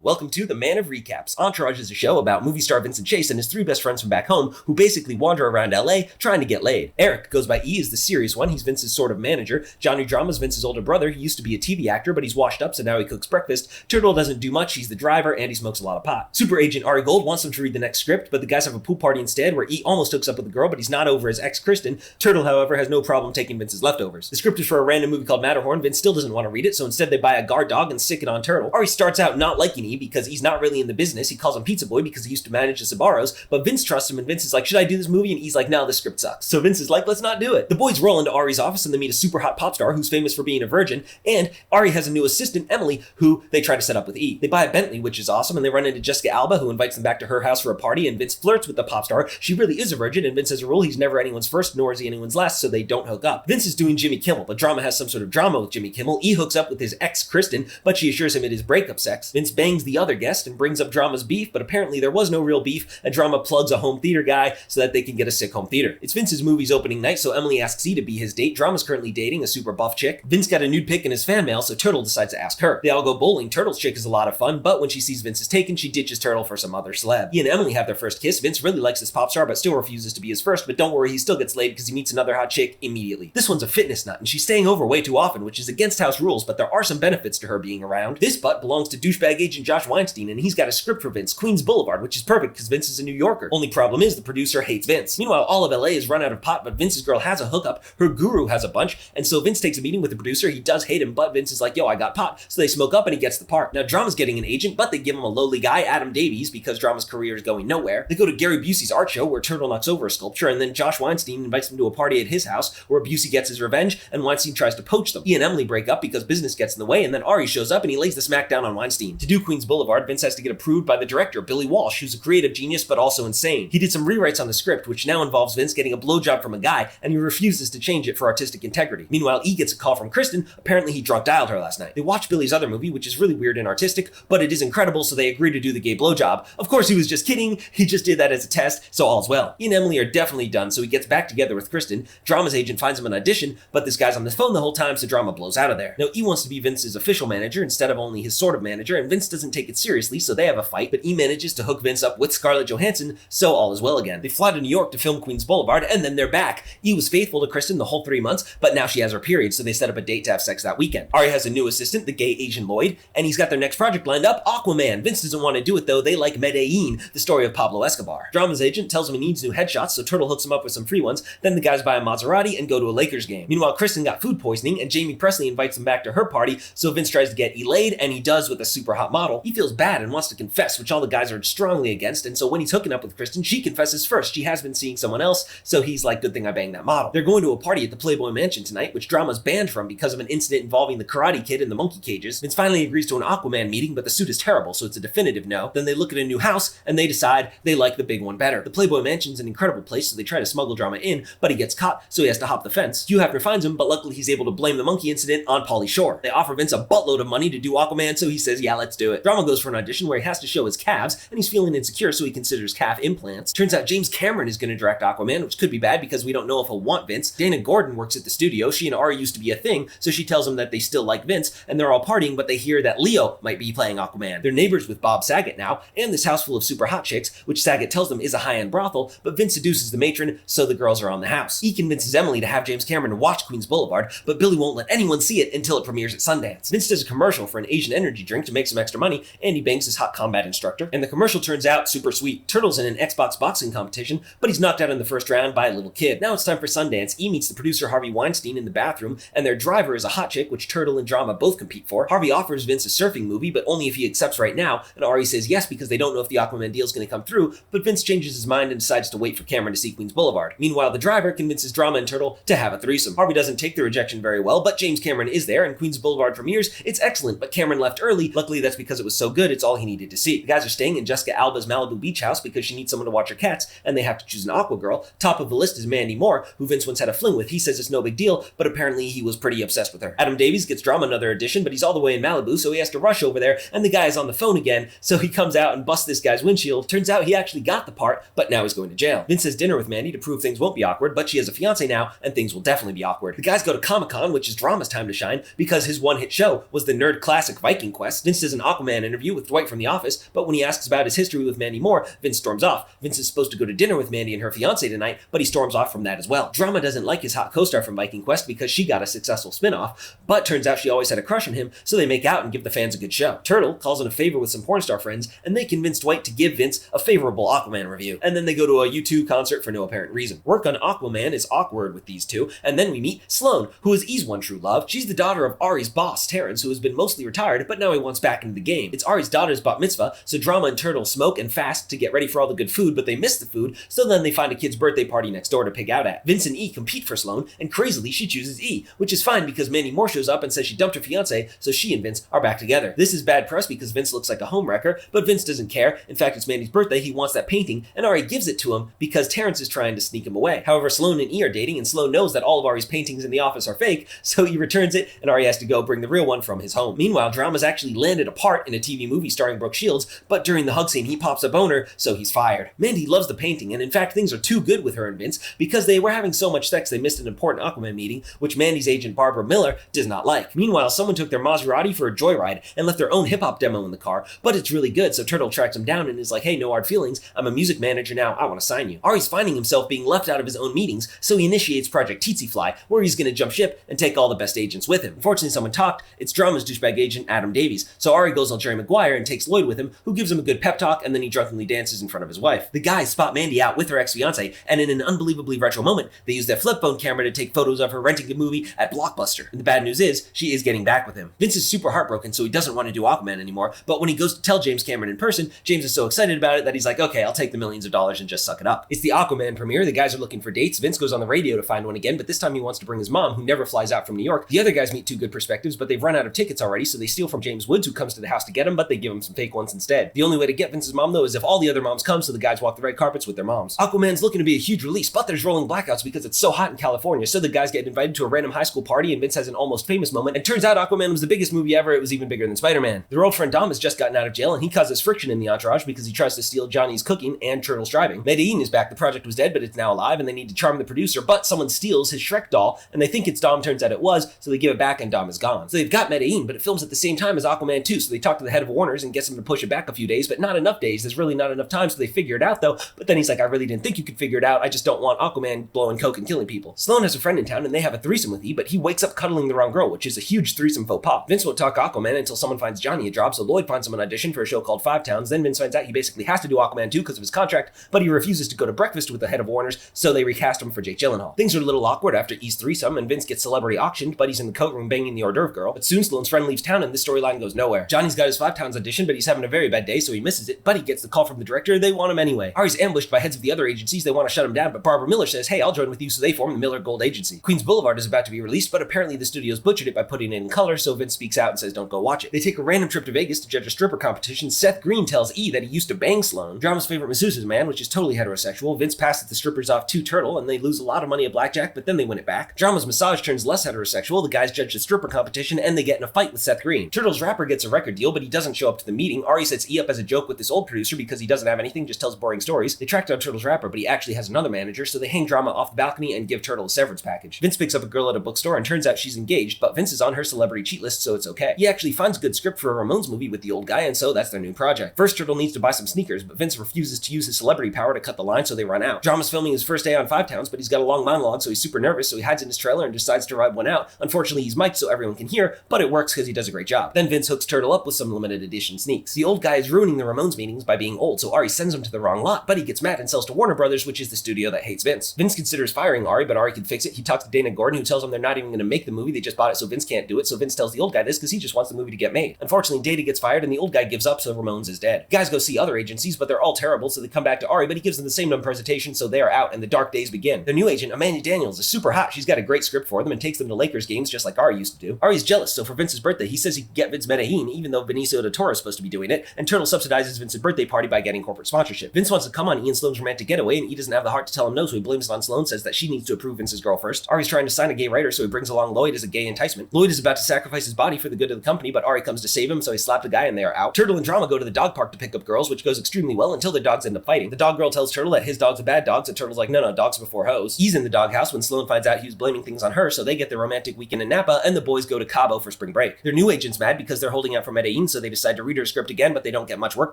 Welcome to The Man of Recaps. Entourage is a show about movie star Vincent Chase and his three best friends from back home who basically wander around LA trying to get laid. Eric goes by E as the serious one. He's Vince's sort of manager. Johnny Drama's Vince's older brother. He used to be a TV actor, but he's washed up, so now he cooks breakfast. Turtle doesn't do much. He's the driver, and he smokes a lot of pot. Super agent Ari Gold wants them to read the next script, but the guys have a pool party instead where E almost hooks up with the girl, but he's not over his ex Kristen. Turtle, however, has no problem taking Vince's leftovers. The script is for a random movie called Matterhorn. Vince still doesn't want to read it, so instead they buy a guard dog and stick it on Turtle. Ari starts out not liking E because he's not really in the business. He calls him Pizza Boy because he used to manage the Sbarros, but Vince trusts him, and Vince is like, should I do this movie? And E's like, no, this script sucks. So Vince is like, let's not do it. The boys roll into Ari's office and they meet a super hot pop star who's famous for being a virgin, and Ari has a new assistant, Emily, who they try to set up with E. They buy a Bentley, which is awesome, and they run into Jessica Alba, who invites them back to her house for a party, and Vince flirts with the pop star. She really is a virgin, and Vince has a rule, he's never anyone's first, nor is he anyone's last, so they don't hook up. Vince is doing Jimmy Kimmel, but Drama has some sort of drama with Jimmy Kimmel. E hooks up with his ex Kristen, but she assures him it is breakup sex. Vince bangs the other guest and brings up Drama's beef, but apparently there was no real beef, and Drama plugs a home theater guy so that they can get a sick home theater. It's Vince's movie's opening night, so Emily asks E to be his date. Drama's currently dating a super buff chick. Vince got a nude pic in his fan mail, so Turtle decides to ask her. They all go bowling. Turtle's chick is a lot of fun, but when she sees Vince is taken, she ditches Turtle for some other celeb. He and Emily have their first kiss. Vince really likes this pop star, but still refuses to be his first, but don't worry, he still gets laid because he meets another hot chick immediately. This one's a fitness nut, and she's staying over way too often, which is against house rules, but there are some benefits to her being around. This butt belongs to douchebag agent Josh Weinstein, and he's got a script for Vince, Queens Boulevard, which is perfect because Vince is a New Yorker. Only problem is the producer hates Vince. Meanwhile, all of LA is run out of pot, but Vince's girl has a hookup, her guru has a bunch, and so Vince takes a meeting with the producer. He does hate him, but Vince is like, yo, I got pot, so they smoke up and he gets the part. Now Drama's getting an agent, but they give him a lowly guy, Adam Davies, because Drama's career is going nowhere. They go to Gary Busey's art show where Turtle knocks over a sculpture, and then Josh Weinstein invites them to a party at his house where Busey gets his revenge, and Weinstein tries to poach them. He and Emily break up because business gets in the way, and then Ari shows up and he lays the smack down on Weinstein. To do Queens Boulevard, Vince has to get approved by the director, Billy Walsh, who's a creative genius but also insane. He did some rewrites on the script, which now involves Vince getting a blowjob from a guy, and he refuses to change it for artistic integrity. Meanwhile, E gets a call from Kristen. Apparently he drunk dialed her last night. They watch Billy's other movie, which is really weird and artistic, but it is incredible, so they agree to do the gay blowjob. Of course, he was just kidding. He just did that as a test, so all's well. E and Emily are definitely done, so he gets back together with Kristen. Drama's agent finds him an audition, but this guy's on the phone the whole time, so Drama blows out of there. Now, E wants to be Vince's official manager instead of only his sort of manager, and Vince doesn't take it seriously, so they have a fight, but E manages to hook Vince up with Scarlett Johansson, so all is well again. They fly to New York to film Queens Boulevard, and then they're back. E was faithful to Kristen the whole 3 months, but now she has her period, so they set up a date to have sex that weekend. Ari has a new assistant, the gay Asian Lloyd, and he's got their next project lined up, Aquaman. Vince doesn't want to do it though. They like Medellin, the story of Pablo Escobar. Drama's agent tells him he needs new headshots, so Turtle hooks him up with some free ones. Then the guys buy a Maserati and go to a Lakers game. Meanwhile, Kristen got food poisoning, and Jamie Presley invites him back to her party, so Vince tries to get E laid, and he does with a super hot model. He feels bad and wants to confess, which all the guys are strongly against, and so when he's hooking up with Kristen, she confesses first. She has been seeing someone else, so he's like, good thing I banged that model. They're going to a party at the Playboy Mansion tonight, which Drama's banned from because of an incident involving the Karate Kid and the monkey cages. Vince finally agrees to an Aquaman meeting, but the suit is terrible, so it's a definitive no. Then they look at a new house, and they decide they like the big one better. The Playboy Mansion's an incredible place, so they try to smuggle Drama in, but he gets caught, so he has to hop the fence. Hugh Hefner finds him, but luckily he's able to blame the monkey incident on Pauly Shore. They offer Vince a buttload of money to do Aquaman, so he says, yeah, let's do it. Drama goes for an audition where he has to show his calves, and he's feeling insecure, so he considers calf implants. Turns out James Cameron is going to direct Aquaman, which could be bad because we don't know if he'll want Vince. Dana Gordon works at the studio. She and Ari used to be a thing, so she tells him that they still like Vince, and they're all partying, but they hear that Leo might be playing Aquaman. They're neighbors with Bob Saget now, and this house full of super hot chicks, which Saget tells them is a high-end brothel, but Vince seduces the matron, so the girls are on the house. E convinces Emily to have James Cameron watch Queens Boulevard, but Billy won't let anyone see it until it premieres at Sundance. Vince does a commercial for an Asian energy drink to make some extra money, and he bangs his hot combat instructor, and the commercial turns out super sweet. Turtle's in an Xbox boxing competition, but he's knocked out in the first round by a little kid. Now it's time for Sundance. E meets the producer Harvey Weinstein in the bathroom, and their driver is a hot chick, which Turtle and Drama both compete for. Harvey offers Vince a surfing movie, but only if he accepts right now, and Ari says yes because they don't know if the Aquaman deal is going to come through, but Vince changes his mind and decides to wait for Cameron to see Queens Boulevard. Meanwhile, the driver convinces Drama and Turtle to have a threesome. Harvey doesn't take the rejection very well, but James Cameron is there, and Queens Boulevard premieres. It's excellent, but Cameron left early. Luckily, that's because it was so good, it's all he needed to see. The guys are staying in Jessica Alba's Malibu beach house because she needs someone to watch her cats, and they have to choose an aqua girl. Top of the list is Mandy Moore, who Vince once had a fling with. He says it's no big deal, but apparently he was pretty obsessed with her. Adam Davies gets Drama another audition, but he's all the way in Malibu, so he has to rush over there, and the guy is on the phone again, so he comes out and busts this guy's windshield. Turns out he actually got the part, but now he's going to jail. Vince has dinner with Mandy to prove things won't be awkward, but she has a fiance now, and things will definitely be awkward. The guys go to Comic-Con, which is Drama's time to shine, because his one-hit show was the nerd classic Viking Quest. Vince does an Aquaman Aquaman interview with Dwight from The Office, but when he asks about his history with Mandy Moore, Vince storms off. Vince is supposed to go to dinner with Mandy and her fiancé tonight, but he storms off from that as well. Drama doesn't like his hot co-star from Viking Quest because she got a successful spin-off, but turns out she always had a crush on him, so they make out and give the fans a good show. Turtle calls in a favor with some porn star friends, and they convince Dwight to give Vince a favorable Aquaman review. And then they go to a U2 concert for no apparent reason. Work on Aquaman is awkward with these two, and then we meet Sloane, who is E's one true love. She's the daughter of Ari's boss, Terrence, who has been mostly retired, but now he wants back into the game. It's Ari's daughter's bat mitzvah, so Drama and Turtle smoke and fast to get ready for all the good food, but they miss the food, so then they find a kid's birthday party next door to pig out at. Vince and E compete for Sloane, and crazily she chooses E, which is fine because Mandy Moore shows up and says she dumped her fiancé, so she and Vince are back together. This is bad press because Vince looks like a homewrecker, but Vince doesn't care. In fact, it's Mandy's birthday, he wants that painting, and Ari gives it to him because Terrence is trying to sneak him away. However, Sloane and E are dating, and Sloane knows that all of Ari's paintings in the office are fake, so he returns it, and Ari has to go bring the real one from his home. Meanwhile, Drama's actually landed a part in a TV movie starring Brooke Shields, but during the hug scene, he pops a boner, so he's fired. Mandy loves the painting, and in fact, things are too good with her and Vince because they were having so much sex they missed an important Aquaman meeting, which Mandy's agent Barbara Miller does not like. Meanwhile, someone took their Maserati for a joyride and left their own hip-hop demo in the car, but it's really good, so Turtle tracks him down and is like, hey, no hard feelings, I'm a music manager now, I want to sign you. Ari's finding himself being left out of his own meetings, so he initiates Project Tsetse Fly, where he's going to jump ship and take all the best agents with him. Unfortunately, someone talked, it's Drama's douchebag agent Adam Davies, so Ari goes on Jerry Maguire and takes Lloyd with him, who gives him a good pep talk, and then he drunkenly dances in front of his wife. The guys spot Mandy out with her ex-fiancé, and in an unbelievably retro moment, they use their flip phone camera to take photos of her renting a movie at Blockbuster. And the bad news is, she is getting back with him. Vince is super heartbroken, so he doesn't want to do Aquaman anymore, but when he goes to tell James Cameron in person, James is so excited about it that he's like, okay, I'll take the millions of dollars and just suck it up. It's the Aquaman premiere, the guys are looking for dates, Vince goes on the radio to find one again, but this time he wants to bring his mom, who never flies out from New York. The other guys meet two good perspectives, but they've run out of tickets already, so they steal from James Woods, who comes to the house to get him, but they give him some fake ones instead. The only way to get Vince's mom, though, is if all the other moms come, so the guys walk the red carpets with their moms. Aquaman's looking to be a huge release, but there's rolling blackouts because it's so hot in California, so the guys get invited to a random high school party, and Vince has an almost famous moment, and turns out Aquaman was the biggest movie ever, it was even bigger than Spider-Man. Their old friend Dom has just gotten out of jail, and he causes friction in the entourage because he tries to steal Johnny's cooking and Turtle's driving. Medellin is back, the project was dead, but it's now alive, and they need to charm the producer, but someone steals his Shrek doll, and they think it's Dom, turns out it was, so they give it back, and Dom is gone. So they've got Medellin, but it films at the same time as Aquaman 2, so they talk to the head of Warner's and gets him to push it back a few days, but not enough days, there's really not enough time, so they figure it out though, but then he's like, I really didn't think you could figure it out, I just don't want Aquaman blowing coke and killing people. Sloane has a friend in town, and they have a threesome with E, but he wakes up cuddling the wrong girl, which is a huge threesome faux pas. Vince won't talk to Aquaman until someone finds Johnny a job, so Lloyd finds him an audition for a show called Five Towns, then Vince finds out he basically has to do Aquaman 2 because of his contract, but he refuses to go to breakfast with the head of Warner's, so they recast him for Jake Gyllenhaal. Things are a little awkward after E's threesome, and Vince gets celebrity auctioned, but he's in the coat room banging the hors d'oeuvre girl, but soon Sloane's friend leaves town and this storyline goes nowhere. Johnny's got his Five Towns audition, but he's having a very bad day, so he misses it, but he gets the call from the director, they want him anyway. Ari's ambushed by heads of the other agencies, they want to shut him down, but Barbara Miller says, hey, I'll join with you, so they form the Miller Gold Agency. Queens Boulevard is about to be released, but apparently the studios butchered it by putting it in color, so Vince speaks out and says don't go watch it. They take a random trip to Vegas to judge a stripper competition. Seth Green tells E that he used to bang Sloane. Drama's favorite masseuse is a man, which is totally heterosexual. Vince passes the strippers off to Turtle, and they lose a lot of money at blackjack, but then they win it back. Drama's massage turns less heterosexual, the guys judge the stripper competition, and they get in a fight with Seth Green. Turtle's rapper gets a record deal, but he doesn't show up to the meeting. Ari sets E up as a joke with this old producer because he doesn't have anything, just tells boring stories. They track down Turtle's rapper, but he actually has another manager, so they hang Drama off the balcony and give Turtle a severance package. Vince picks up a girl at a bookstore and turns out she's engaged, but Vince is on her celebrity cheat list, so it's okay. He actually finds a good script for a Ramones movie with the old guy, and so that's their new project. First, Turtle needs to buy some sneakers, but Vince refuses to use his celebrity power to cut the line, so they run out. Drama's filming his first day on Five Towns, but he's got a long monologue, so he's super nervous, so he hides in his trailer and decides to ride one out. Unfortunately, he's mic'd so everyone can hear, but it works because he does a great job. Then Vince hooks Turtle up with some limited edition sneaks. The old guy is ruining the Ramones meetings by being old, so Ari sends him to the wrong lot, but he gets mad and sells to Warner Brothers, which is the studio that hates Vince. Vince considers firing Ari, but Ari can fix it. He talks to Dana Gordon, who tells him they're not even going to make the movie, they just bought it so Vince can't do it, so Vince tells the old guy this because he just wants the movie to get made. Unfortunately, Data gets fired and the old guy gives up, so Ramones is dead. The guys go see other agencies, but they're all terrible, so they come back to Ari, but he gives them the same dumb presentation, so they are out and the dark days begin. Their new agent, Amanda Daniels, is super hot. She's got a great script for them and takes them to Lakers games just like Ari used to do. Ari's jealous, so for Vince's birthday, he says he can get Vince Medellin, even though Benicio del Toro is supposed to be doing it, and Turtle subsidizes Vince's birthday party by getting corporate sponsorship. Vince wants to come on Ian Sloane's romantic getaway, and he doesn't have the heart to tell him no, so he blames it on Sloane, says that she needs to approve Vince's girl first. Ari's trying to sign a gay writer, so he brings along Lloyd as a gay enticement. Lloyd is about to sacrifice his body for the good of the company, but Ari comes to save him, so he slaps the guy and they are out. Turtle and Drama go to the dog park to pick up girls, which goes extremely well until their dogs end up fighting. The dog girl tells Turtle that his dog's a bad dog, so Turtle's like, no, dogs before hoes. He's in the doghouse when Sloane finds out he was blaming things on her, so they get their romantic weekend in Napa, and the boys go to Cabo for spring break. Their new agent's mad because they're holding out for Medellin Medellin, so they decide to read her script again, but they don't get much work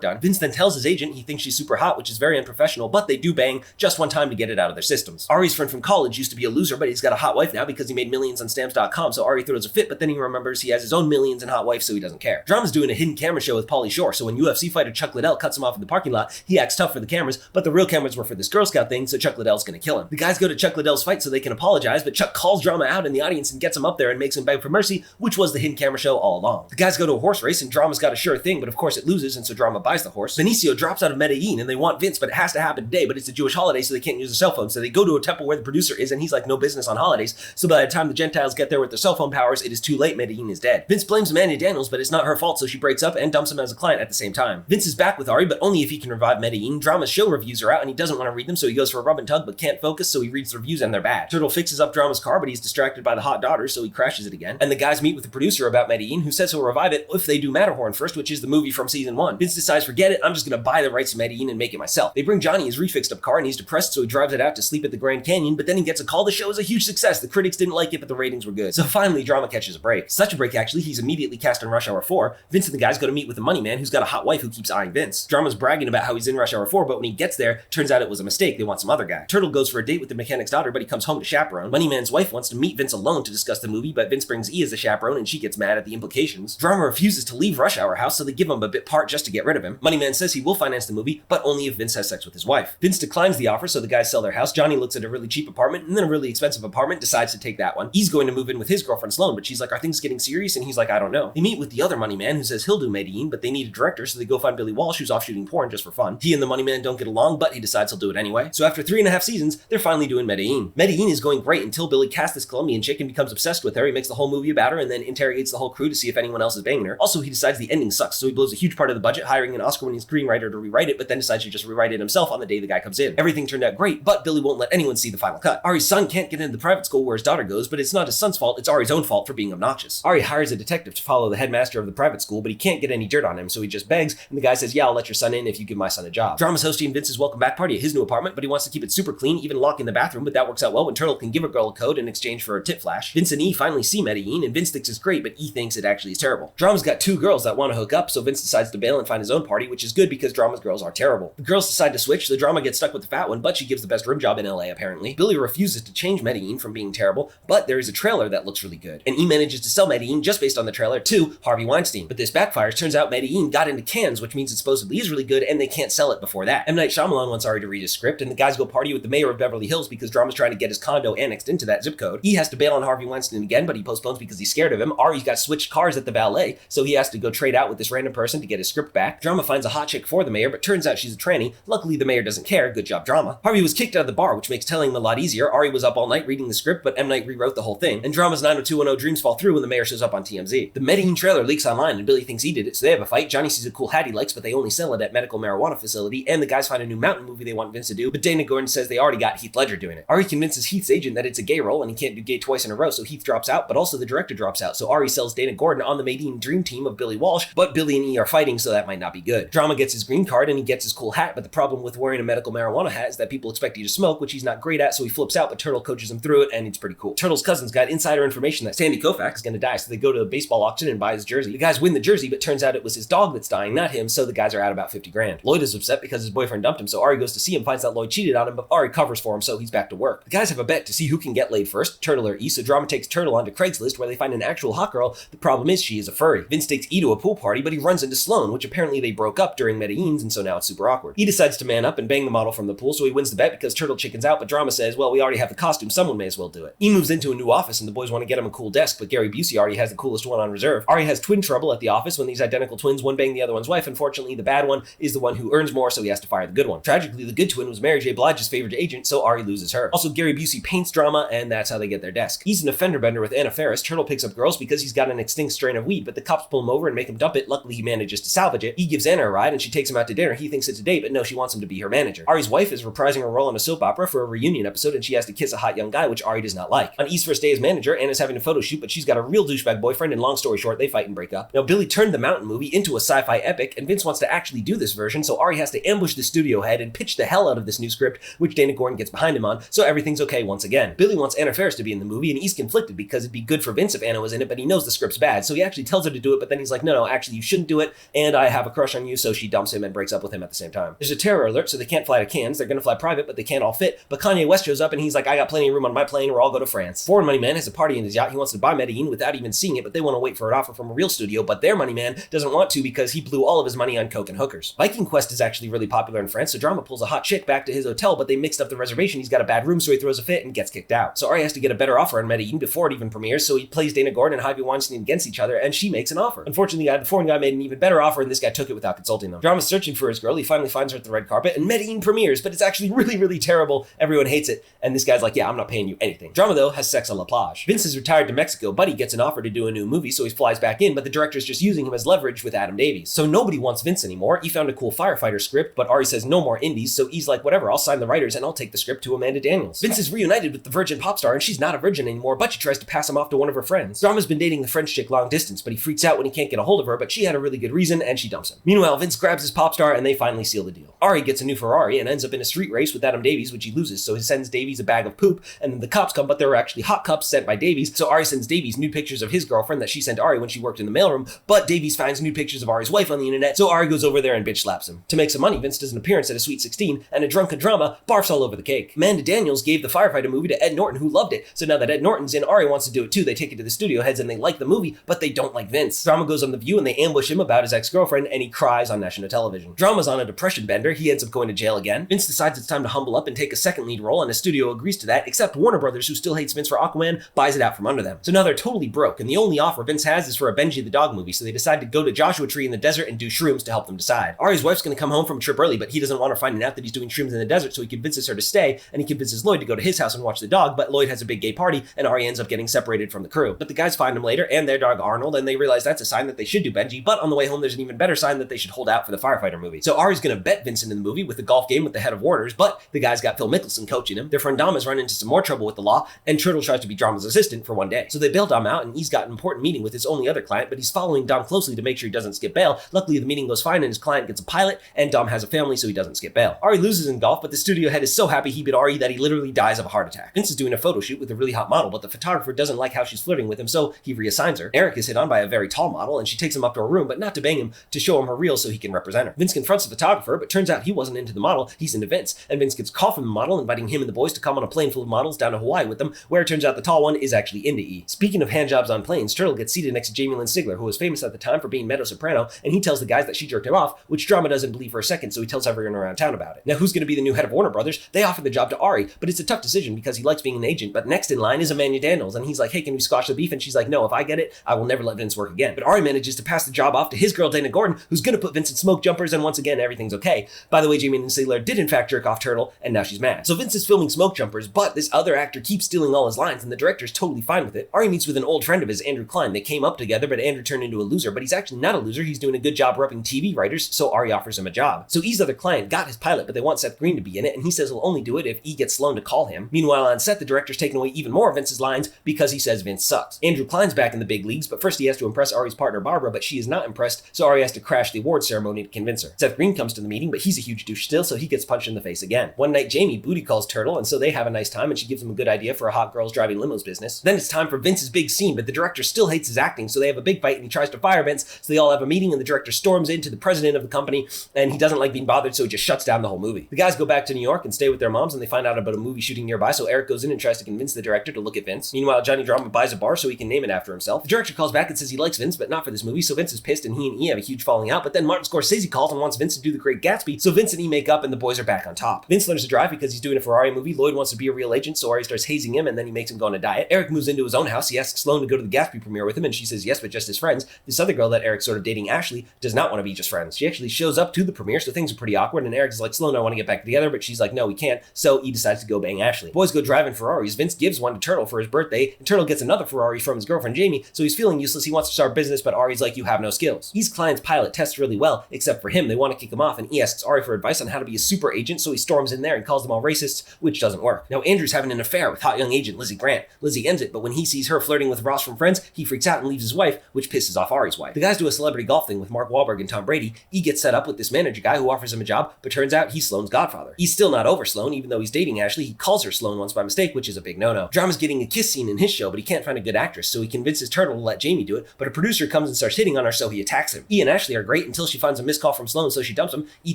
done. Vince then tells his agent he thinks she's super hot, which is very unprofessional, but they do bang just one time to get it out of their systems. Ari's friend from college used to be a loser, but he's got a hot wife now because he made millions on stamps.com, so Ari throws a fit, but then he remembers he has his own millions and hot wife, so he doesn't care. Drama's doing a hidden camera show with Pauly Shore, so when UFC fighter Chuck Liddell cuts him off in the parking lot, he acts tough for the cameras, but the real cameras were for this Girl Scout thing, so Chuck Liddell's gonna kill him. The guys go to Chuck Liddell's fight so they can apologize, but Chuck calls Drama out in the audience and gets him up there and makes him beg for mercy, which was the hidden camera show all along. The guys go to a horse race and Drama's got a sure thing, but of course it loses, and so Drama buys the horse. Benicio drops out of Medellin and they want Vince, but it has to happen today, but it's a Jewish holiday, so they can't use their cell phone. So they go to a temple where the producer is, and he's like, no business on holidays. So by the time the Gentiles get there with their cell phone powers, it is too late. Medellin is dead. Vince blames Amanda Daniels, but it's not her fault, so she breaks up and dumps him as a client at the same time. Vince is back with Ari, but only if he can revive Medellin. Drama's show reviews are out, and he doesn't want to read them, so he goes for a rub and tug, but can't focus, so he reads the reviews and they're bad. Turtle fixes up Drama's car, but he's distracted by the hot daughter, so he crashes it again. And the guys meet with the producer about Medellin, who says he'll revive it if they do Matterhorn first, which is the movie from season 1. Vince decides, forget it, I'm just gonna buy the rights to Medellin and make it myself. They bring Johnny his refixed up car, and he's depressed, so he drives it out to sleep at the Grand Canyon, but then he gets a call the show is a huge success. The critics didn't like it, but the ratings were good. So finally, Drama catches a break. Such a break, actually, he's immediately cast in Rush Hour 4. Vince and the guys go to meet with the money man, who's got a hot wife who keeps eyeing Vince. Drama's bragging about how he's in Rush Hour 4, but when he gets there, turns out it was a mistake. They want some other guy. Turtle goes for a date with the mechanic's daughter, but he comes home to chaperone. Moneyman's wife wants to meet Vince alone to discuss the movie, but Vince brings E as a chaperone, and she gets mad at the implications. Drama refuses to leave Rush Hour House, so they give him a bit part just to get rid of him. Moneyman says he will finance the movie, but only if Vince has sex with his wife. Vince declines the offer, so the guys sell their house. Johnny looks at a really cheap apartment, and then a really expensive apartment, decides to take that one. He's going to move in with his girlfriend Sloan, but she's like, are things getting serious? And he's like, I don't know. They meet with the other money man, who says he'll do Medellin, but they need a director, so they go find Billy Walsh, who's off shooting porn just for fun. He and the money man don't get along, but he decides he'll do it anyway. So after 3.5 seasons, they're finally doing Medellin. Medellin is going great until Billy casts this Colombian chick and becomes obsessed with her. He makes the whole movie about her and then interrogates the whole crew to see if anyone else is banging her. Also, he decides the ending sucks, so he blows a huge part of the budget hiring an Oscar-winning screenwriter to rewrite it, but then decides to just rewrite it himself on the day the guy comes in. Everything turned out great, but Billy won't let anyone see the final cut. Ari's son can't get into the private school where his daughter goes, but it's not his son's fault, it's Ari's own fault for being obnoxious. Ari hires a detective to follow the headmaster of the private school, but he can't get any dirt on him, so he just begs, and the guy says, yeah, I'll let your son in if you give my son a job. Drama's hosting Vince's welcome back party at his new apartment, but he wants to keep it super clean, even locking the bathroom, but that works out well when Turtle can give a girl a code in exchange for a tit flash. Vince and E finally see Medellin, and Vince thinks it's great, but E thinks it actually is terrible. Drama's got 2 girls that want to hook up, so Vince decides to bail and find his own party, which is good because Drama's girls are terrible. The girls decide to switch, so Drama gets stuck with the fat one, but she gives the best rim job in LA apparently. Billy refuses to change Medellin from being terrible, but there is a trailer that looks really good. And E manages to sell Medellin just based on the trailer to Harvey Weinstein. But this backfires, turns out Medellin got into Cannes, which means it supposedly is really good and they can't sell it before that. M. Night Shyamalan wants Ari to read his script, and the guys go party with the mayor of Beverly Hills because Drama's trying to get his condo annexed into that zip code. E has to bail on Harvey Weinstein again, but he postpones because he's scared of him. Ari's got switched cars at the valet, so he has to go trade out with this random person to get his script back. Drama finds a hot chick for the mayor, but turns out she's a tranny. Luckily, the mayor doesn't care. Good job, Drama. Harvey was kicked out of the bar, which makes telling him a lot easier. Ari was up all night reading the script, but M. Night rewrote the whole thing, and Drama's 90210 dreams fall through when the mayor shows up on TMZ. The Medellin trailer leaks online, and Billy thinks he did it, so they have a fight. Johnny sees a cool hat he likes, but they only sell it at medical marijuana facility, and the guys find a new mountain movie they want Vince to do, but Dana Gordon says they already got Heath Ledger doing it. Ari convinces Heath's agent that it's a gay role, and he can't do gay twice in a row, so Heath drops out, but also the director drops out, so Ari sells Dana Gordon on the Medellin dream team of Billy Walsh, but Billy and E are fighting, so that might not be good. Drama gets his green card, and he gets his cool hat, but the problem with wearing a medical marijuana hat is that people expect you to smoke, which he's not great at, so he flips out, but Turtle coaches him through it, and it's pretty cool. Turtle's cousins got insider information that Sandy Koufax is going to die, so they go to a baseball auction and buy his jersey. The guys win the jersey, but turns out it was his dog that's dying, not him, so the guys are out about 50 grand. Lloyd is upset because his boyfriend dumped him, so Ari goes to see him, finds that Lloyd cheated on him, but Ari covers for him, so he's back to work. The guys have a bet to see who can get laid first, Turtle or E, so Drama takes Turtle onto Craigslist where they find an actual hot girl. The problem is she is a furry. Vince takes E to a pool party, but he runs into Sloan, which apparently they broke up during Medellin's, and so now it's super awkward. He decides to man up and bang the model from the pool, so he wins the bet because Turtle chickens out, but Drama says, well, we already have the costume, someone may as well do it. E moves into a new office, and the boys want to get him a cool desk, but Gary Busey already has the coolest one on reserve. Ari has twin trouble at the office when these identical twins one bang the other one's wife. Unfortunately, the bad one is the one who earns more, so he has to fire the good one. Tragically, the good twin was Mary J. Blige's favorite agent, so Ari loses her. Also, Gary Busey paints Drama, and that's how they get their desk. He's an offender bender with Anna Faris. Turtle picks up girls because he's got an extinct strain of weed, but the cops pull him over and make him dump it. Luckily, he manages to salvage it. He gives Anna a ride, and she takes him out to dinner. He thinks it's a date, but no, she wants him to be her manager. Ari's wife is reprising her role in a soap opera for a reunion episode, and she has to kiss a hot young guy, which Ari does not like. On E's first day as manager, Anna's having a photo shoot, but she's got a real douchebag boyfriend, and long story short, they fight and break up. Now, Billy turned the Mountain movie into a sci-fi epic, and Vince wants to actually do this version, so Ari has to ambush the studio head and pitch the hell out of this new script, which Dana Gordon gets behind him on, so everything's okay once again. Billy wants Anna Faris to be in the movie, and he's conflicted because it'd be good for Vince if Anna was in it, but he knows the script's bad, so he actually tells her to do it, but then he's like, like, no, actually you shouldn't do it, and I have a crush on you, so she dumps him and breaks up with him at the same time. There's a terror alert, so they can't fly to Cannes. They're gonna fly private, but they can't all fit. But Kanye West shows up and he's like, I got plenty of room on my plane, we'll all go to France. Foreign money man has a party in his yacht. He wants to buy Medellin without even seeing it, but they want to wait for an offer from a real studio, but their money man doesn't want to because he blew all of his money on coke and hookers. Viking Quest is actually really popular in France, so Drama pulls a hot chick back to his hotel, but they mixed up the reservation. He's got a bad room, so he throws a fit and gets kicked out. So Ari has to get a better offer on Medellin before it even premieres, so he plays Dana Gordon and Harvey Weinstein against each other, and she makes an offer. Unfortunately, the foreign guy made an even better offer, and this guy took it without consulting them. Drama's searching for his girl. He finally finds her at the red carpet, and Medellin premieres, but it's actually really, really terrible. Everyone hates it, and this guy's like, yeah, I'm not paying you anything. Drama, though, has sex on La Plage. Vince is retired to Mexico, but he gets an offer to do a new movie, so he flies back in, but the director's just using him as leverage with Adam Davies. So nobody wants Vince anymore. He found a cool firefighter script, but Ari says no more indies, so he's like, whatever, I'll sign the writers and I'll take the script to Amanda Daniels. Vince is reunited with the virgin pop star, and she's not a virgin anymore, but she tries to pass him off to one of her friends. Drama's been dating the French chick long distance, but he freaks out when he can't get a hold of her, but she had a really good reason, and she dumps him. Meanwhile, Vince grabs his pop star, and they finally seal the deal. Ari gets a new Ferrari and ends up in a street race with Adam Davies, which he loses, so he sends Davies a bag of poop, and then the cops come, but there were actually hot cups sent by Davies, so Ari sends Davies nude pictures of his girlfriend that she sent Ari when she worked in the mailroom, but Davies finds nude pictures of Ari's wife on the internet, so Ari goes over there and bitch slaps him. To make some money, Vince does an appearance at a Sweet 16, and a drunken Drama barfs all over the cake. Amanda Daniels gave the firefighter movie to Ed Norton, who loved it, so now that Ed Norton's in, Ari wants to do it too. They take it to the studio heads and they like the movie, but they don't like Vince. Drama goes on The View and they ambush him about his ex-girlfriend, and he cries on national television. Drama's on a depression bender. He ends up going to jail again. Vince decides it's time to humble up and take a second lead role, and the studio agrees to that, except Warner Brothers, who still hates Vince for Aquaman, buys it out from under them. So now they're totally broke, and the only offer Vince has is for a Benji the Dog movie, so they decide to go to Joshua Tree in the desert and do shrooms to help them decide. Ari's wife's gonna come home from a trip early, but he doesn't want her finding out that he's doing shrooms in the desert, so he convinces her to stay, and he convinces Lloyd to go to his house and watch the dog, but Lloyd has a big gay party, and Ari ends up getting separated from the crew. But the guys find him later, and their dog Arnold, and they realize that's a sign that they should do Benji, but on the way home there's an even better sign that they should hold out for the firefighter movie. So Ari's gonna bet Vincent in the movie with the golf game with the head of Warner's, but the guy's got Phil Mickelson coaching him. Their friend Dom has run into some more trouble with the law, and Turtle tries to be Drama's assistant for one day. So they bail Dom out, and he's got an important meeting with his only other client, but he's following Dom closely to make sure he doesn't skip bail. Luckily, the meeting goes fine, and his client gets a pilot, and Dom has a family, so he doesn't skip bail. Ari loses in golf, but the studio head is so happy he beat Ari that he literally dies of a heart attack. Vince is doing a photo shoot with a really hot model, but the photographer doesn't like how she's flirting with him, so he reassigns her. Eric is hit on by a very tall model, and she takes him up to her room, but not to bang him, to show him her reel so he can represent her. Vince confronts the photographer, but turns out he wasn't into the model, he's into Vince, and Vince gets a call from the model inviting him and the boys to come on a plane full of models down to Hawaii with them, where it turns out the tall one is actually into E. Speaking of handjobs on planes, Turtle gets seated next to Jamie Lynn Sigler, who was famous at the time for being Meadow Soprano, and he tells the guys that she jerked him off, which Drama doesn't believe for a second, so he tells everyone around town about it. Now, who's going to be the new head of Warner Brothers? They offer the job to Ari, but it's a tough decision because he likes being an agent, but next in line is Amanda Daniels, and he's like, hey, can we squash the beef? And she's like, no, if I get it, I will never let Vince work again. But Ari manages to pass the job off to his girl, Dana Gordon, who's going to put Vince in smoke jumpers, and once again, everything's okay. By the way, Jamie Lynn Sigler did in fact jerk off Turtle, and now she's mad. So Vince is filming smoke jumpers, but this other actor keeps stealing all his lines, and the director's totally fine with it. Ari meets with an old friend of his, Andrew Klein. They came up together, but Andrew turned into a loser, but he's actually not a loser. He's doing a good job repping TV writers, so Ari offers him a job. So E's other client got his pilot, but they want Seth Green to be in it, and he says he'll only do it if E gets Sloan to call him. Meanwhile, on set, the director's taking away even more of Vince's lines because he says Vince sucks. Andrew Klein's back in the big leagues, but first he has to impress Ari's partner Barbara, but she is not impressed, so Ari has to crash the award ceremony to convince her. Seth Green comes to the meeting, but he's a huge douche still, so he gets punched in the face again. One night, Jamie booty calls Turtle, and so they have a nice time, and she gives him a good idea for a hot girls driving limos business. Then it's time for Vince's big scene, but the director still hates his acting, so they have a big fight, and he tries to fire Vince, so they all have a meeting, and the director storms into the president of the company, and he doesn't like being bothered, so he just shuts down the whole movie. The guys go back to New York and stay with their moms, and they find out about a movie shooting nearby, so Eric goes in and tries to convince the director to look at Vince. Meanwhile, Johnny Drama buys a bar so he can name it after himself. The director calls back and says he likes Vince, but not for this movie, so Vince is pissed, and he and E have a huge falling out, but then Martin Scorsese calls and wants Vince to do The Great Gatsby, so Vince and E make up, and the boys are back on top. Vince learns to drive because he's doing a Ferrari movie. Lloyd wants to be a real agent, so Ari starts hazing him, and then he makes him go on a diet. Eric moves into his own house. He asks Sloan to go to the Gatsby premiere with him, and she says yes, but just as friends. This other girl that Eric's sort of dating, Ashley, does not want to be just friends. She actually shows up to the premiere, so things are pretty awkward, and Eric's like, Sloan, I want to get back together, but she's like, no, we can't, so he decides to go bang Ashley. Boys go driving Ferraris. Vince gives one to Turtle for his birthday, and Turtle gets another Ferrari from his girlfriend Jamie, so he's feeling useless. He wants to start a business, but Ari's like, you have no skills. E's client's pilot tests really well, except for him. They want to kick him off, and E asks Ari for advice on how to be a super agent, so he storms in there and calls them all racists, which doesn't work. Now Andrew's having an affair with hot young agent Lizzie Grant. Lizzie ends it, but when he sees her flirting with Ross from Friends, he freaks out and leaves his wife, which pisses off Ari's wife. The guys do a celebrity golf thing with Mark Wahlberg and Tom Brady. E gets set up with this manager guy who offers him a job, but turns out he's Sloan's godfather. He's still not over Sloan, even though he's dating Ashley. He calls her Sloan once by mistake, which is a big no-no. Drama's getting a kiss scene in his show, but he can't find a good actress, so he convinces Turtle to let Jamie do it, but a producer comes comes and starts hitting on her, so he attacks him. E and Ashley are great until she finds a missed call from Sloan, so she dumps him. E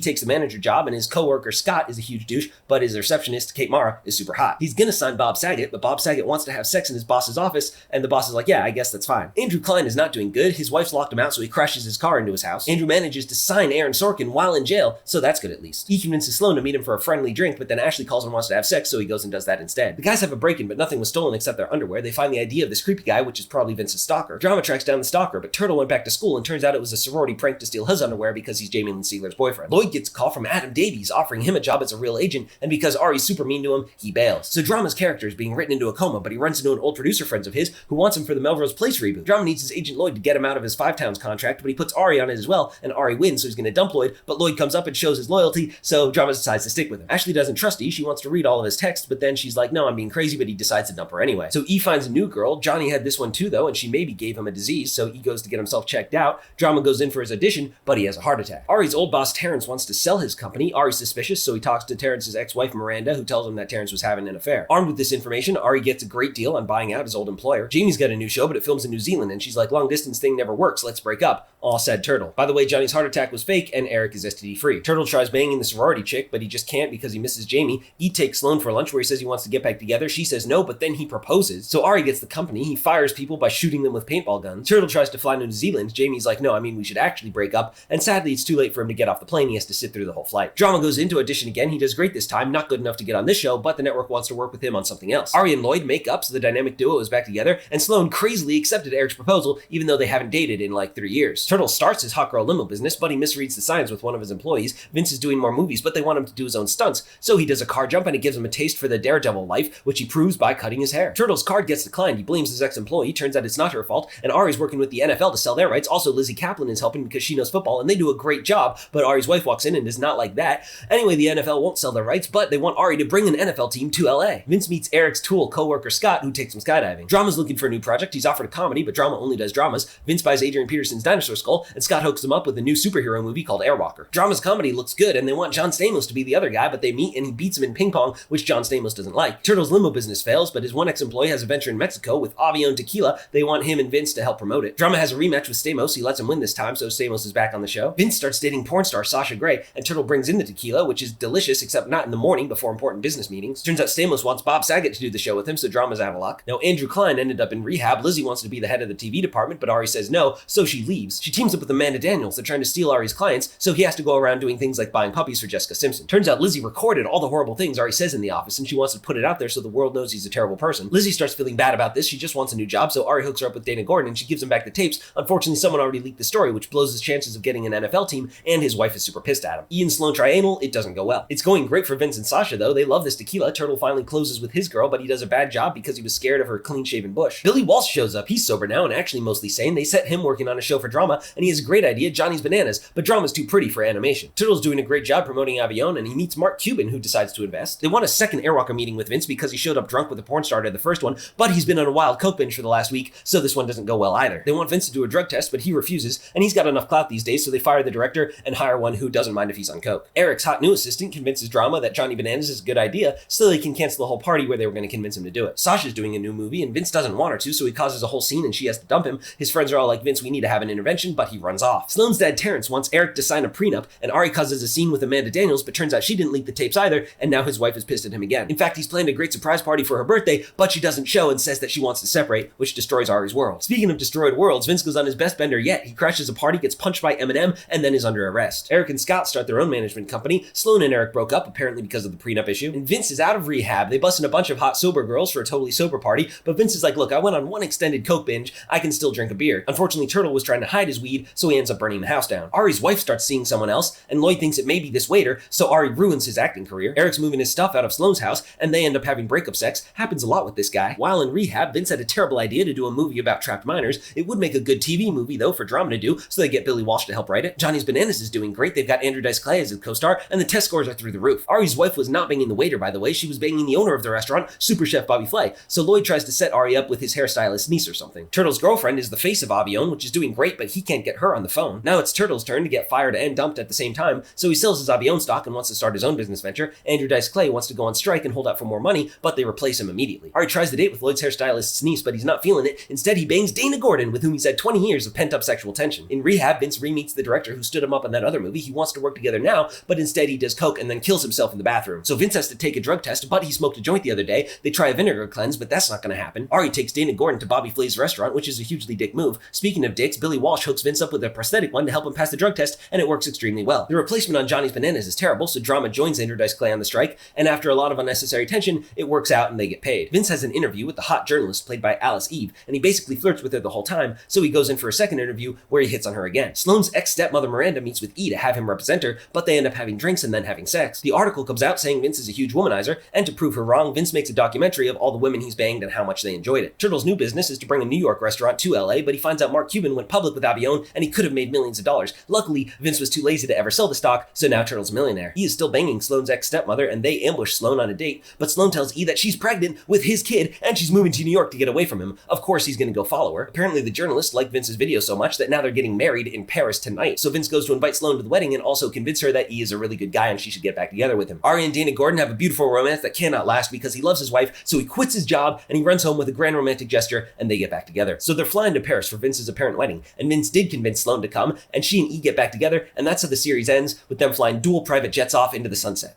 takes the manager job, and his co-worker Scott is a huge douche, but his receptionist, Kate Mara, is super hot. He's gonna sign Bob Saget, but Bob Saget wants to have sex in his boss's office, and the boss is like, yeah, I guess that's fine. Andrew Klein is not doing good. His wife's locked him out, so he crashes his car into his house. Andrew manages to sign Aaron Sorkin while in jail, so that's good at least. E convinces Sloan to meet him for a friendly drink, but then Ashley calls and wants to have sex, so he goes and does that instead. The guys have a break-in, but nothing was stolen except their underwear. They find the ID of this creepy guy, which is probably Vince's stalker. Drama tracks down the stalker, but Turtle went back to school, and turns out it was a sorority prank to steal his underwear because he's Jamie Lynn Sigler's boyfriend. Lloyd gets a call from Adam Davies offering him a job as a real agent, and because Ari's super mean to him, he bails. So Drama's character is being written into a coma, but he runs into an old producer friend of his who wants him for the Melrose Place reboot. Drama needs his agent Lloyd to get him out of his Five Towns contract, but he puts Ari on it as well, and Ari wins, so he's gonna dump Lloyd, but Lloyd comes up and shows his loyalty, so Drama decides to stick with him. Ashley doesn't trust E, she wants to read all of his texts, but then she's like, no, I'm being crazy, but he decides to dump her anyway. So E finds a new girl. Johnny had this one too though, and she maybe gave him a disease, so E goes to get himself checked out. Drama goes in for his audition, but he has a heart attack. Ari's old boss Terrence wants to sell his company. Ari's suspicious, so he talks to Terrence's ex-wife Miranda, who tells him that Terrence was having an affair. Armed with this information, Ari gets a great deal on buying out his old employer. Jamie's got a new show, but it films in New Zealand, and she's like, long distance thing never works, let's break up. All said Turtle. By the way, Johnny's heart attack was fake, and Eric is STD free. Turtle tries banging the sorority chick, but he just can't because he misses Jamie. E takes Sloan for lunch where he says he wants to get back together. She says no, but then he proposes. So Ari gets the company. He fires people by shooting them with paintball guns. Turtle tries to fly to New Zealand. Jamie's like, no, I mean, we should actually break up. And sadly, it's too late for him to get off the plane. He has to sit through the whole flight. Drama goes into audition again. He does great this time. Not good enough to get on this show, but the network wants to work with him on something else. Ari and Lloyd make up, so the dynamic duo is back together, and Sloan crazily accepted Eric's proposal, even though they haven't dated in like 3 years. Turtle starts his hot girl limo business, but he misreads the signs with one of his employees. Vince is doing more movies, but they want him to do his own stunts, so he does a car jump, and it gives him a taste for the daredevil life, which he proves by cutting his hair. Turtle's card gets declined. He blames his ex-employee. Turns out it's not her fault, and Ari's working with the NFL to sell their rights. Also, Lizzie Kaplan is helping because she knows football, and they do a great job, but Ari's wife walks in and does not like that. Anyway, the NFL won't sell their rights, but they want Ari to bring an NFL team to LA. Vince meets Eric's tool co-worker Scott, who takes him skydiving. Drama's looking for a new project. He's offered a comedy, but Drama only does dramas. Vince buys Adrian Peterson's dinosaur skull, and Scott hooks him up with a new superhero movie called Airwalker. Drama's comedy looks good, and they want John Stamos to be the other guy, but they meet and he beats him in ping pong, which John Stamos doesn't like. Turtle's limo business fails, but his one ex-employee has a venture in Mexico with Avion Tequila. They want him and Vince to help promote it. Drama has a rematch with Stamos. He lets him win this time, so Stamos is back on the show. Vince starts dating porn star Sasha Grey, and Turtle brings in the tequila, which is delicious, except not in the morning before important business meetings. Turns out Stamos wants Bob Saget to do the show with him, so Drama's out of luck. Now, Andrew Klein ended up in rehab. Lizzie wants to be the head of the TV department, but Ari says no, so she leaves. She teams up with Amanda Daniels. They're trying to steal Ari's clients, so he has to go around doing things like buying puppies for Jessica Simpson. Turns out Lizzie recorded all the horrible things Ari says in the office, and she wants to put it out there so the world knows he's a terrible person. Lizzie starts feeling bad about this. She just wants a new job, so Ari hooks her up with Dana Gordon, and she gives him back the tapes. Unfortunately, someone already leaked the story, which blows his chances of getting an NFL team, and his wife is super pissed at him. Ian Sloan try anal, it doesn't go well. It's going great for Vince and Sasha, though. They love this tequila. Turtle finally closes with his girl, but he does a bad job because he was scared of her clean-shaven bush. Billy Walsh shows up. He's sober now and actually mostly sane. They set him working on a show for Drama, and he has a great idea, Johnny's Bananas, but Drama's too pretty for animation. Turtle's doing a great job promoting Avion, and he meets Mark Cuban, who decides to invest. They want a second Airwalker meeting with Vince because he showed up drunk with a porn star to the first one, but he's been on a wild coke binge for the last week, so this one doesn't go well either. They want Vince to do a drug test, but he refuses, and he's got enough clout these days, so they fire the director and hire one who doesn't mind if he's on coke. Eric's hot new assistant convinces Drama that Johnny Bananas is a good idea, so they can cancel the whole party where they were going to convince him to do it. Sasha's doing a new movie, and Vince doesn't want her to, so he causes a whole scene and she has to dump him. His friends are all like, Vince, we need to have an intervention, but he runs off. Sloan's dad Terrence wants Eric to sign a prenup, and Ari causes a scene with Amanda Daniels, but turns out she didn't leak the tapes either, and now his wife is pissed at him again. In fact, he's planned a great surprise party for her birthday, but she doesn't show and says that she wants to separate, which destroys Ari's world. Speaking of destroyed worlds, Vince goes on his best bender yet. He crashes a party, gets punched by Eminem, and then is under arrest. Eric and Scott start their own management company. Sloan and Eric broke up, apparently because of the prenup issue, and Vince is out of rehab. They bust in a bunch of hot sober girls for a totally sober party, but Vince is like, look, I went on one extended coke binge, I can still drink a beer. Unfortunately, Turtle was trying to hide his weed, so he ends up burning the house down. Ari's wife starts seeing someone else, and Lloyd thinks it may be this waiter, so Ari ruins his acting career. Eric's moving his stuff out of Sloan's house, and they end up having breakup sex. Happens a lot with this guy. While in rehab, Vince had a terrible idea to do a movie about trapped minors. It would make a good TV movie, though, for Drama to do, so they get Billy Walsh to help write it. Johnny's Bananas is doing great. They've got Andrew Dice Clay as a co-star, and the test scores are through the roof. Ari's wife was not banging the waiter, by the way. She was banging the owner of the restaurant, Super Chef Bobby Flay. So Lloyd tries to set Ari up with his hairstylist's niece or something. Turtle's girlfriend is the face of Avion, which is doing great, but he can't get her on the phone. Now it's Turtle's turn to get fired and dumped at the same time, so he sells his Avion stock and wants to start his own business venture. Andrew Dice Clay wants to go on strike and hold out for more money, but they replace him immediately. Ari tries the date with Lloyd's hairstylist's niece, but he's not feeling it. Instead, he bangs Dana Gordon, with whom he's had 20 years of pent-up sexual tension. In rehab, Vince re-meets the director who stood him up on that other movie. He wants to work together now, but instead he does coke and then kills himself in the bathroom. So Vince has to take a drug test, but he smoked a joint the other day. They try a vinegar cleanse, but that's not going to happen. Ari takes Dana Gordon to Bobby Flay's restaurant, which is a hugely dick move. Speaking of dicks, Billy Walsh hooks Vince up with a prosthetic one to help him pass the drug test, and it works extremely well. The replacement on Johnny's Bananas is terrible, so Drama joins Andrew Dice Clay on the strike, and after a lot of unnecessary tension, it works out and they get paid. Vince has an interview with the hot journalist played by Alice Eve, and he basically flirts with her the whole time, so he goes in for a second interview where he hits on her again. Sloane's ex-stepmother Miranda meets with E to have him represent her, but they end up having drinks and then having sex. The article comes out saying Vince is a huge womanizer, and to prove her wrong, Vince makes a documentary of all the women he's banged and how much they enjoyed it. Turtle's new business is to bring a New York restaurant to LA, but he finds out Mark Cuban went public with Avion, and he could have made millions of dollars. Luckily, Vince was too lazy to ever sell the stock, so now Turtle's a millionaire. E is still banging Sloane's ex-stepmother, and they ambush Sloane on a date, but Sloane tells E that she's pregnant with his kid, and she's moving to New York to get away from him. Of course, he's gonna go follow her. Apparently, the journalist liked Vince's video so much that now they're getting married in Paris tonight. So Vince goes to invite Sloane to the wedding and also convince her that E is a really good guy and she should get back together with him. Ari and Dana Gordon have a beautiful romance that cannot last because he loves his wife, so he quits his job and he runs home with a grand romantic gesture and they get back together. So they're flying to Paris for Vince's apparent wedding, and Vince did convince Sloane to come, and she and E get back together, and that's how the series ends, with them flying dual private jets off into the sunset.